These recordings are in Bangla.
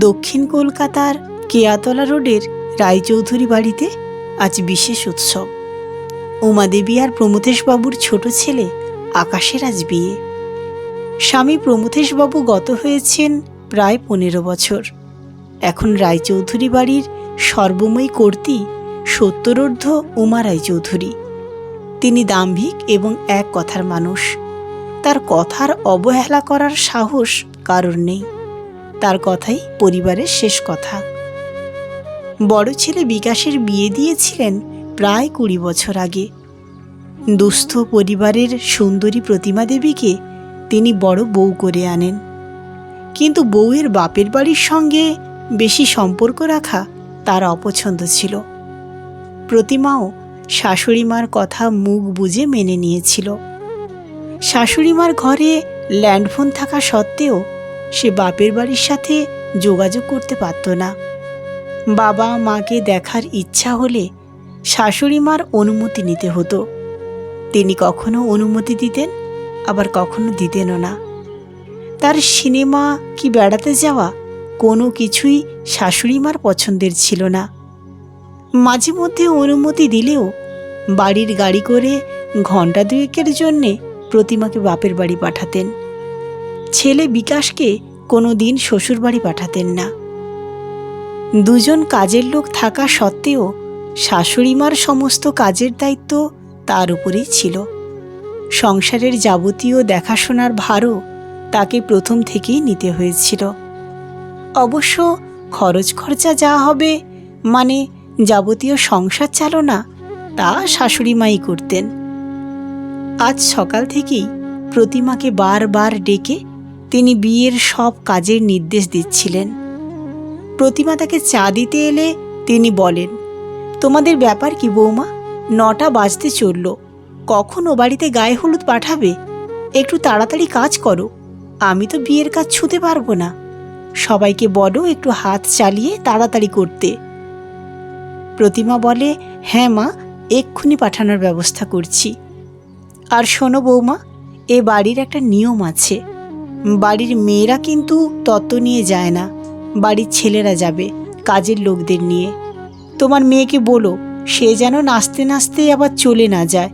দক্ষিণ কলকাতার কেয়াতলা রোডের রায়চৌধুরী বাড়িতে আজ বিশেষ উৎসব। উমাদেবী আর প্রমথেশবাবুর ছোট ছেলে আকাশের আজ বিয়ে। স্বামী প্রমথেশবাবু গত হয়েছেন প্রায় 15 বছর। এখন রায়চৌধুরী বাড়ির সর্বময়ী কর্ত্রী সত্তরোর্ধ্ব উমা রায়চৌধুরী। তিনি দাম্ভিক এবং এক কথার মানুষ। তার কথার অবহেলা করার সাহস কারোর নেই। তার কথাই পরিবারের শেষ কথা। বড় ছেলে বিকাশের বিয়ে দিয়েছিলেন প্রায় 20 বছর আগে। দুস্থ পরিবারের সুন্দরী প্রতিমা দেবীকে তিনি বড় বউ করে আনেন। কিন্তু বউয়ের বাপের বাড়ির সঙ্গে বেশি সম্পর্ক রাখা তার অপছন্দ ছিল। প্রতিমাও শাশুড়িমার কথা মুখ বুজে মেনে নিয়েছিল। শাশুড়িমার ঘরে ল্যান্ডফোন থাকা সত্ত্বেও সে বাপের বাড়ির সাথে যোগাযোগ করতে পারত না। বাবা মাকে দেখার ইচ্ছা হলে শাশুড়িমার অনুমতি নিতে হতো। তিনি কখনো অনুমতি দিতেন, আবার কখনো দিতেনও না। তার সিনেমা কি বেড়াতে যাওয়া কোনো কিছুই শাশুড়িমার পছন্দের ছিল না। মাঝে মধ্যে অনুমতি দিলেও বাড়ির গাড়ি করে ঘণ্টা 2 জন্যে প্রতিমাকে বাপের বাড়ি পাঠাতেন। ছেলে বিকাশকে কোনো দিন শ্বশুর বাড়ি পাঠাতেন না। দুজন কাজের লোক থাকা সত্ত্বেও শাশুড়িমার সমস্ত কাজের দায়িত্ব তার উপরেই ছিল। সংসারের যাবতীয় দেখাশোনার ভারও তাকে প্রথম থেকেই নিতে হয়েছিল। অবশ্য খরচ খরচা যা হবে, মানে যাবতীয় সংসার চালনা, তা শাশুড়িমাই করতেন। আজ সকাল থেকেই প্রতিমাকে বারবার ডেকে তিনি বিয়ের সব কাজের নির্দেশ দিচ্ছিলেন। প্রতিমা তাকে চা দিতে এলে তিনি বলেন, তোমাদের ব্যাপার কি বৌমা? 9টা বাজতে চলল, কখন ও বাড়িতে গায়ে হলুদ পাঠাবে? একটু তাড়াতাড়ি কাজ করো। আমি তো বিয়ের কাজ ছুঁতে পারবো না। সবাইকে বলো একটু হাত চালিয়ে তাড়াতাড়ি করতে। প্রতিমা বলে, হ্যাঁ মা, এক্ষুনি পাঠানোর ব্যবস্থা করছি। আর শোনো বৌমা, এ বাড়ির একটা নিয়ম আছে। বাড়ির মেয়েরা কিন্তু তত্ত্ব নিয়ে যায় না, বাড়ির ছেলেরা যাবে কাজের লোকদের নিয়ে। তোমার মেয়েকে বলো সে যেন নাচতে নাচতে আবার চলে না যায়।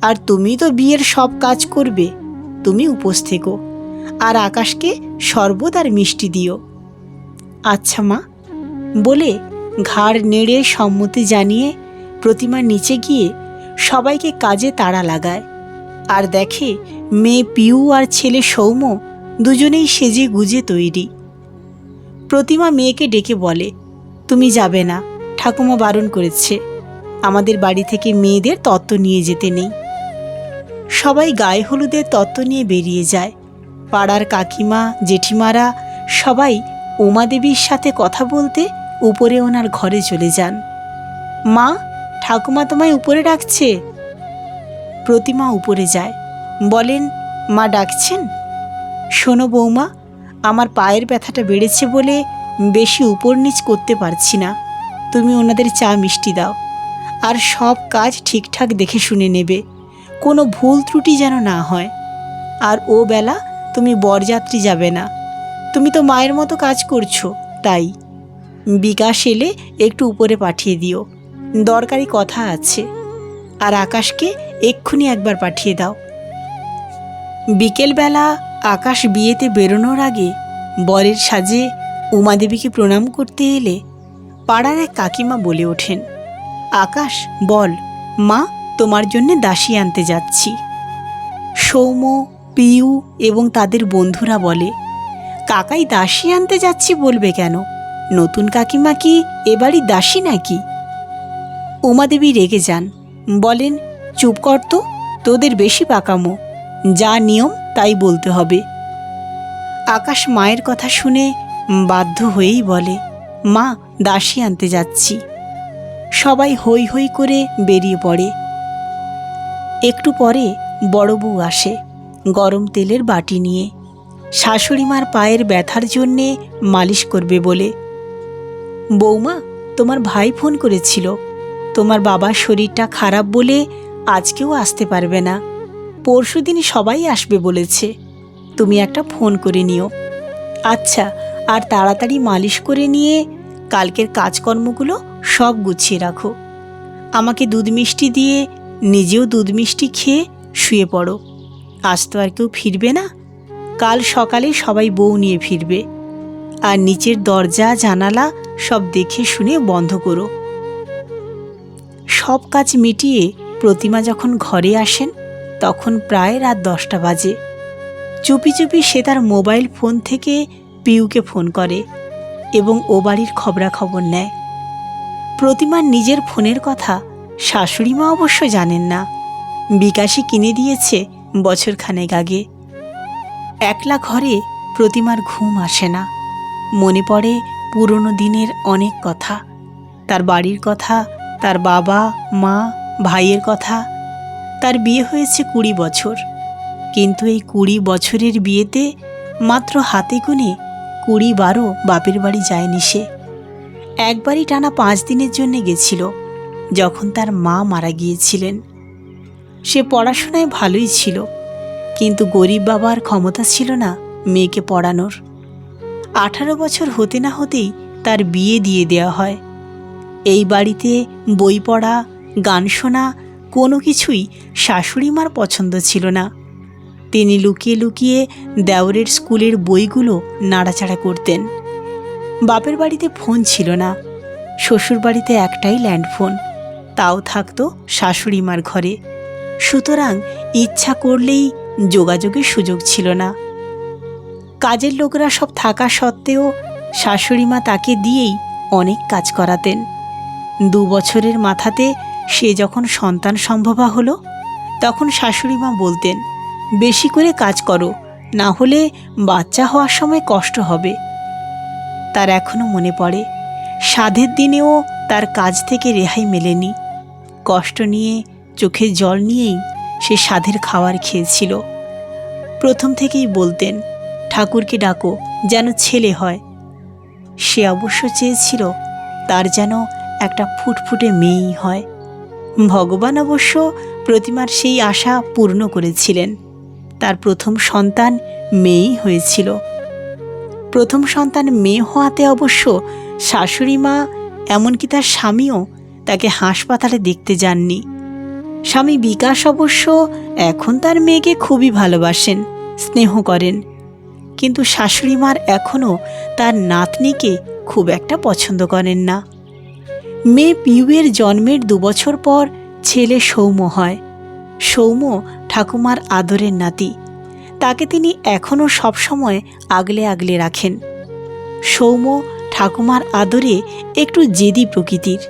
আর তুমি তো বিয়ের সব কাজ করবে, তুমি উপোস থেকো। আর আকাশকে শরবত আর মিষ্টি দিও। আচ্ছা মা বলে ঘাড় নেড়ে সম্মতি জানিয়ে প্রতিমা নিচে গিয়ে সবাইকে কাজে তাড়া লাগায়। আর দেখে মেয়ে পিউ আর ছেলে সৌম্য দুজনেই সেজে গুজে তৈরি। প্রতিমা মেয়েকে ডেকে বলে, তুমি যাবে না, ঠাকুমা বারণ করেছে। আমাদের বাড়ি থেকে মেয়েদের তত্ত্ব নিয়ে যেতে নেই। সবাই গায়ে হলুদের তত্ত্ব নিয়ে বেরিয়ে যায়। পাড়ার কাকিমা জেঠিমারা সবাই উমাদেবীর সাথে কথা বলতে উপরে ওনার ঘরে চলে যান। মা, ঠাকুমা তোমায় উপরে ডাকছে। প্রতিমা উপরে যায়, বলেন, মা ডাকছেন? শোনো বৌমা, আমার পায়ের ব্যথাটা বেড়েছে বলে বেশি উপর নিচ করতে পারছি না। তুমি ওনাদের চা মিষ্টি দাও, আর সব কাজ ঠিকঠাক দেখে শুনে নেবে, কোনো ভুল ত্রুটি যেন না হয়। আর ও বেলা তুমি বরযাত্রী যাবে না। তুমি তো মায়ের মতো কাজ করছো, তাই বিকাশ এলে একটু উপরে পাঠিয়ে দিও, দরকারি কথা আছে। আর আকাশকে এক্ষুনি একবার পাঠিয়ে দাও। বিকেলবেলা আকাশ বিয়েতে বেরোনোর আগে বরের সাজে উমাদেবীকে প্রণাম করতে এলে পাড়ার এক কাকিমা বলে ওঠেন, আকাশ বল, মা তোমার জন্যে দাসী আনতে যাচ্ছি। সৌম্য, পিউ এবং তাদের বন্ধুরা বলে, কাকাই দাসী আনতে যাচ্ছি বলবে কেন? নতুন কাকিমা কি এবারই দাসী নাকি? উমাদেবী রেগে যান, বলেন, চুপ কর তো, তোদের বেশি পাকামো। যা নিয়ম তাই বলতে হবে। আকাশ মায়ের কথা শুনে বাধ্য হয়েই বলে, মা দাসী আনতে যাচ্ছি। সবাই হৈ হৈ করে বেরিয়ে পড়ে। একটু পরে বড় বউ আসে গরম তেলের বাটি নিয়ে, শাশুড়িমার পায়ের ব্যথার জন্যে মালিশ করবে বলে। বৌমা, তোমার ভাই ফোন করেছিল, তোমার বাবার শরীরটা খারাপ বলে আজকেও আসতে পারবে না। পরশুদিন সবাই আসবে বলেছে, তুমি একটা ফোন করে নিও। আচ্ছা, আর তাড়াতাড়ি মালিশ করে নিয়ে কালকের কাজকর্মগুলো সব গুছিয়ে রাখো। আমাকে দুধ মিষ্টি দিয়ে নিজেও দুধ মিষ্টি খেয়ে শুয়ে পড়ো। আজ তো আর কেউ ফিরবে না, কাল সকালে সবাই বউ নিয়ে ফিরবে। আর নিচের দরজা জানালা সব দেখে শুনে বন্ধ করো। সব কাজ মিটিয়ে প্রতিমা যখন ঘরে আসেন তখন প্রায় রাত 10টা বাজে। চুপি চুপি সে তার মোবাইল ফোন থেকে পিউকে ফোন করে এবং ও বাড়ির খবরাখবর নেয়। প্রতিমার নিজের ফোনের কথা শাশুড়িমা অবশ্য জানেন না, বিকাশই কিনে দিয়েছে বছরখানেক আগে। একলা ঘরে প্রতিমার ঘুম আসে না। মনে পড়ে পুরনো দিনের অনেক কথা, তার বাড়ির কথা, তার বাবা মা ভাইয়ের কথা। তার বিয়ে হয়েছে 20 বছর, কিন্তু এই 20 বছরের বিয়েতে মাত্র হাতে গুনে 20 বারও বাপের বাড়ি যায়নি সে। একবারই টানা 5 দিনের জন্য গেছিল, যখন তার মা মারা গিয়েছিলেন। সে পড়াশোনায় ভালোই ছিল, কিন্তু গরিব বাবার ক্ষমতা ছিল না মেয়েকে পড়ানোর। 18 বছর হতে না হতেই তার বিয়ে দিয়ে দেওয়া হয়। এই বাড়িতে বই পড়া, গান শোনা কোনো কিছুই শাশুড়িমার পছন্দ ছিল না। তিনি লুকিয়ে লুকিয়ে দেওরের স্কুলের বইগুলো নাড়াচাড়া করতেন। বাপের বাড়িতে ফোন ছিল না, শ্বশুর বাড়িতে একটাই ল্যান্ডফোন, তাও থাকতো শাশুড়িমার ঘরে। সুতরাং ইচ্ছা করলেই যোগাযোগের সুযোগ ছিল না। কাজের লোকরা সব থাকা সত্ত্বেও শাশুড়িমা তাকে দিয়েই অনেক কাজ করাতেন। 2 বছরের মাথাতে সে যখন সন্তান সম্ভবা হলো, তখন শাশুড়িমা বলতেন, বেশি করে কাজ করো, না হলে বাচ্চা হওয়ার সময় কষ্ট হবে। তার এখনো মনে পড়ে, সাধের দিনেও তার কাজ থেকে রেহাই মেলেনি। কষ্ট নিয়ে, চোখে জল নিয়েই সে সাধের খাবার খেয়েছিল। প্রথম থেকেই বলতেন, ঠাকুরকে ডাকো যেন ছেলে হয়। সে অবশ্য চেয়েছিল তার যেন একটা ফুটফুটে মেয়েই হয়। ভগবান অবশ্য প্রতিমার সেই আশা পূর্ণ করেছিলেন। তার প্রথম সন্তান মেয়েই হয়েছিল। প্রথম সন্তান মেয়ে হওয়াতে অবশ্য শাশুড়িমা, এমনকি তার স্বামীও তাকে হাসপাতালে দেখতে যাননি। স্বামী বিকাশ অবশ্য এখন তার মেয়েকে খুবই ভালোবাসেন, স্নেহ করেন, কিন্তু শাশুড়িমার এখনও তার নাতনিকে খুব একটা পছন্দ করেন না। মেয়ে পিউয়ের জন্মের 2 বছর পর ছেলে সৌম্য হয়। সৌম্য ঠাকুমার আদরের নাতি, তাকে তিনি এখনও সবসময় আগলে আগলে রাখেন। সৌম্য ঠাকুমার আদরে একটু জেদি প্রকৃতির।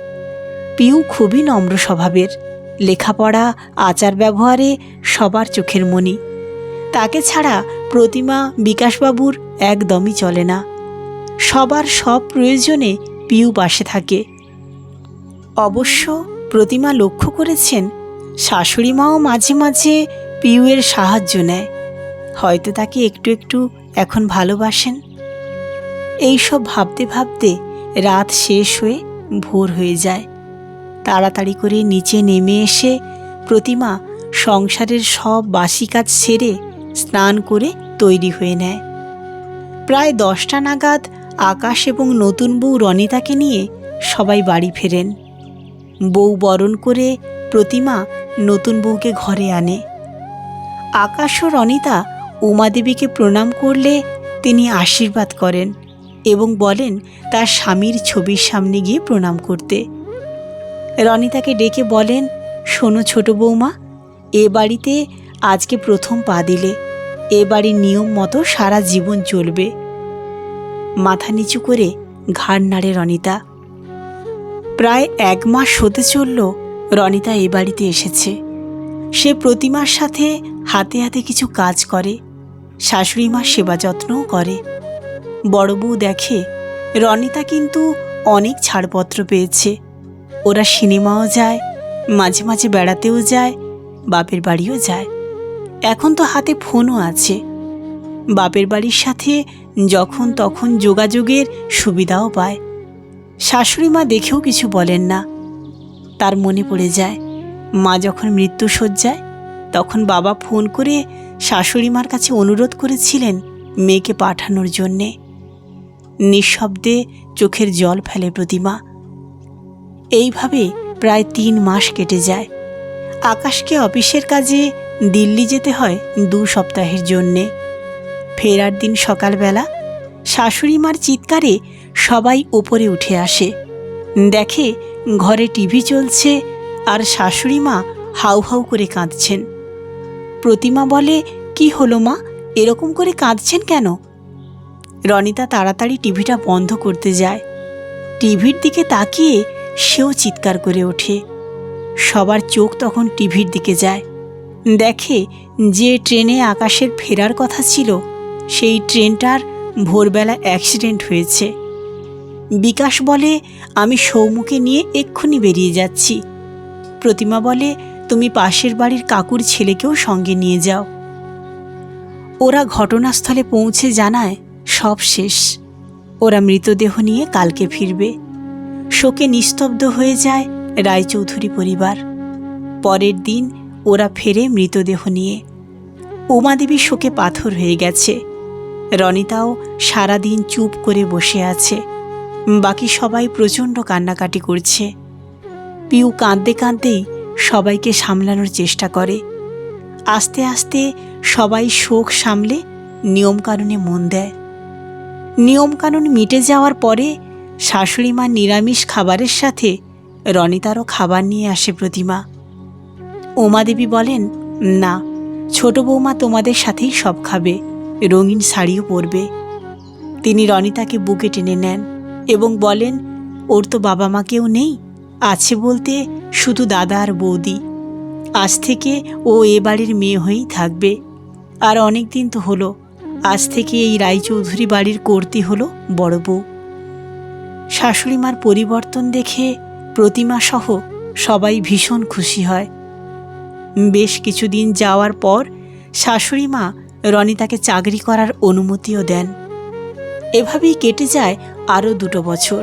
পিউ খুবই নম্র স্বভাবের, লেখাপড়া আচার ব্যবহারে সবার চোখের মণি। তাকে ছাড়া প্রতিমা বিকাশবাবুর একদমই চলে না। সবার সব প্রয়োজনে পিউ পাশে থাকে। অবশ্য প্রতিমা লক্ষ্য করেছেন, শাশুড়িমাও মাঝে মাঝে পিউয়ের সাহায্য নেয়, হয়তো তাকে একটু একটু এখন ভালোবাসেন। এইসব ভাবতে ভাবতে রাত শেষ হয়ে ভোর হয়ে যায়। তাড়াতাড়ি করে নিচে নেমে এসে প্রতিমা সংসারের সব বাসি কাজ সেরে স্নান করে তৈরি হয়ে নেয়। প্রায় 10টা নাগাদ আকাশ এবং নতুন বউ রনিতাকে নিয়ে সবাই বাড়ি ফেরেন। বউ বরণ করে প্রতিমা নতুন বউকে ঘরে আনে। আকাশ ও রনিতা উমাদেবীকে প্রণাম করলে তিনি আশীর্বাদ করেন এবং বলেন তার স্বামীর ছবির সামনে গিয়ে প্রণাম করতে। রনিতাকে ডেকে বলেন, শোনো ছোট বৌমা, এ বাড়িতে আজকে প্রথম পা দিলে, এ বাড়ির নিয়ম মতো সারা জীবন চলবে। মাথা নিচু করে ঘাড় নাড়ে রনিতা। প্রায় 1 মাস হতে চলল রনিতা এ বাড়িতে এসেছে। সে প্রতিমার সাথে হাতে হাতে কিছু কাজ করে, শাশুড়িমার সেবা যত্নও করে। বড় বউ দেখে রনিতা কিন্তু অনেক ছাড়পত্র পেয়েছে। ওরা সিনেমাও যায়, মাঝে মাঝে বেড়াতেও যায়, বাপের বাড়িও যায়। এখন তো হাতে ফোনও আছে। বাপের বাড়ির সাথে যখন তখন যোগাযোগের সুবিধাও পায়। শাশুড়িমা দেখেও কিছু বলেন না। তার মনে পড়ে যায়, মা যখন মৃত্যুশয্যায়, তখন বাবা ফোন করে শাশুড়িমার কাছে অনুরোধ করেছিলেন মেয়েকে পাঠানোর জন্যে। নিঃশব্দে চোখের জল ফেলে প্রতিমা। এইভাবে প্রায় 3 মাস কেটে যায়। আকাশকে অফিসের কাজে দিল্লি যেতে হয় 2 সপ্তাহের জন্যে। ফেরার দিন সকালবেলা শাশুড়ি মার চিৎকারে সবাই উপরে উঠে আসে। দেখে ঘরে টিভি চলছে আর শাশুড়ি মা হাউ হাউ করে কাঁদছেন। প্রতিমা বলে, কি হলো মা, এরকম করে কাঁদছেন কেন? রনিতা তাড়াতাড়ি টিভিটা বন্ধ করতে যায়। টিভির দিকে তাকিয়ে সেও চিৎকার করে ওঠে। সবার চোখ তখন টিভির দিকে যায়। দেখে যে ট্রেনে আকাশের ফেরার কথা ছিল সেই ট্রেনটার ভোরবেলা অ্যাক্সিডেন্ট হয়েছে। বিকাশ বলে, আমি সৌমুকে নিয়ে এক্ষুনি বেরিয়ে যাচ্ছি। প্রতিমা বলে, তুমি পাশের বাড়ির কাকুর ছেলেকেও সঙ্গে নিয়ে যাও। ওরা ঘটনাস্থলে পৌঁছে জানায় সব শেষ। ওরা মৃতদেহ নিয়ে কালকে ফিরবে। শোকে নিস্তব্ধ হয়ে যায় রায়চৌধুরী পরিবার। পরের দিন ওরা ফেরে মৃতদেহ নিয়ে। উমাদেবী শোকে পাথর হয়ে গেছে। রনিতাও সারাদিন চুপ করে বসে আছে। বাকি সবাই প্রচণ্ড কান্নাকাটি করছে। পিউ কাঁদতে কাঁদতেই সবাইকে সামলানোর চেষ্টা করে। আস্তে আস্তে সবাই শোক সামলে নিয়মকানুনে মন দেয়। নিয়মকানুন মিটে যাওয়ার পরে শাশুড়ি মা নিরামিষ খাবারের সাথে রনিতারও খাবার নিয়ে আসে প্রতিমা। উমাদেবী বলেন, না, ছোট বৌমা তোমাদের সাথেই সব খাবে, রঙিন শাড়িও পরবে। তিনি রনিতাকে বুকে টেনে নেন এবং বলেন, ওর তো বাবা মা কেউ নেই, আছে বলতে শুধু দাদা আর বৌদি। আজ থেকে ও এ বাড়ির মেয়ে হয়েই থাকবে। আর অনেক দিন তো হলো, আজ থেকে এই রায়চৌধুরী বাড়ির কর্তি হলো বড় বউ। শাশুড়িমার পরিবর্তন দেখে প্রতিমা সহ সবাই ভীষণ খুশি হয়। বেশ কিছুদিন যাওয়ার পর শাশুড়ি মা রনিতাকে চাকরি করার অনুমতিও দেন। এভাবেই কেটে যায় আরও 2 বছর।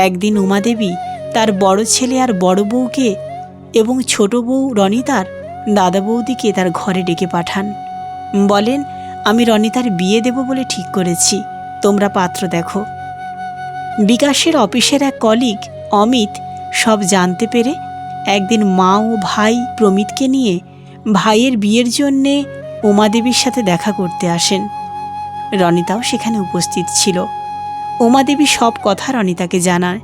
একদিন উমাদেবী তার বড় ছেলে আর বড় বউকে এবং ছোট বউ রনিতার দাদা বৌদিকে তার ঘরে ডেকে পাঠান। বলেন, আমি রনিতার বিয়ে দেব বলে ঠিক করেছি, তোমরা পাত্র দেখো। বিকাশের অফিসের এক কলিগ অমিত সব জানতে পেরে একদিন মা ও ভাই প্রমিতকে নিয়ে ভাইয়ের বিয়ের জন্যে উমাদেবীর সাথে দেখা করতে আসেন। রনিতাও সেখানে উপস্থিত ছিল। উমাদেবী সব কথা রনিতাকে জানায়।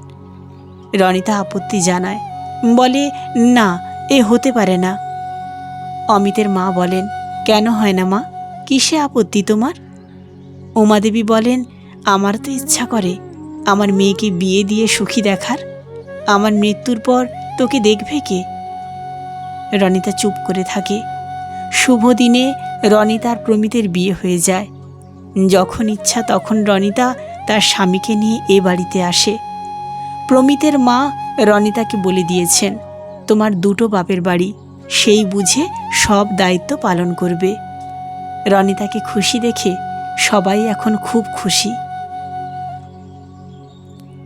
রনিতা আপত্তি জানায়, বলে, না, এ হতে পারে না। অমিতের মা বলেন, কেন হয় না মা, কিসে আপত্তি তোমার? উমাদেবী বলেন, আমার তো ইচ্ছা করে আমার মেয়েকে বিয়ে দিয়ে সুখী দেখার। আমার মৃত্যুর পর তোকে দেখবে কে? রনিতা চুপ করে থাকে। শুভ দিনে রনিতার প্রমিতের বিয়ে হয়ে যায়। যখন ইচ্ছা তখন রনিতা তার স্বামীকে নিয়ে এ বাড়িতে আসে। প্রমিতের মা রনিতাকে বলে দিয়েছেন, তোমার 2 বাপের বাড়ি, সেই বুঝে সব দায়িত্ব পালন করবে। রনিতাকে খুশি দেখে সবাই এখন খুব খুশি।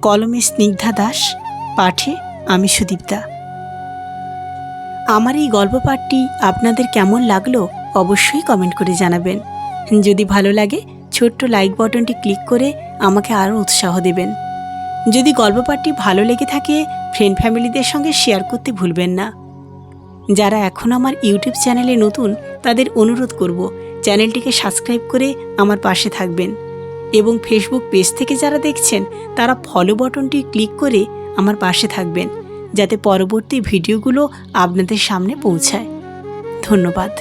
কলমে স্নিগ্ধা দাস, পাঠে আমি সুদীপ্তা। আমার এই গল্প পাঠটি আপনাদের কেমন লাগলো অবশ্যই কমেন্ট করে জানাবেন। যদি ভালো লাগে ছোট্ট লাইক বাটনটি ক্লিক করে আমাকে আরও উৎসাহ দেবেন। যদি গল্প পাঠটি ভালো লেগে থাকে ফ্রেন্ড ফ্যামিলিদের সঙ্গে শেয়ার করতে ভুলবেন না। যারা এখন আমার ইউটিউব চ্যানেলে নতুন তাদের অনুরোধ করব চ্যানেলটিকে সাবস্ক্রাইব করে আমার পাশে থাকবেন এবং ফেসবুক পেজ থেকে যারা দেখছেন তারা ফলো বাটনটি ক্লিক করে আমার পাশে থাকবেন, যাতে পরবর্তী ভিডিওগুলো আপনাদের সামনে পৌঁছায়। ধন্যবাদ।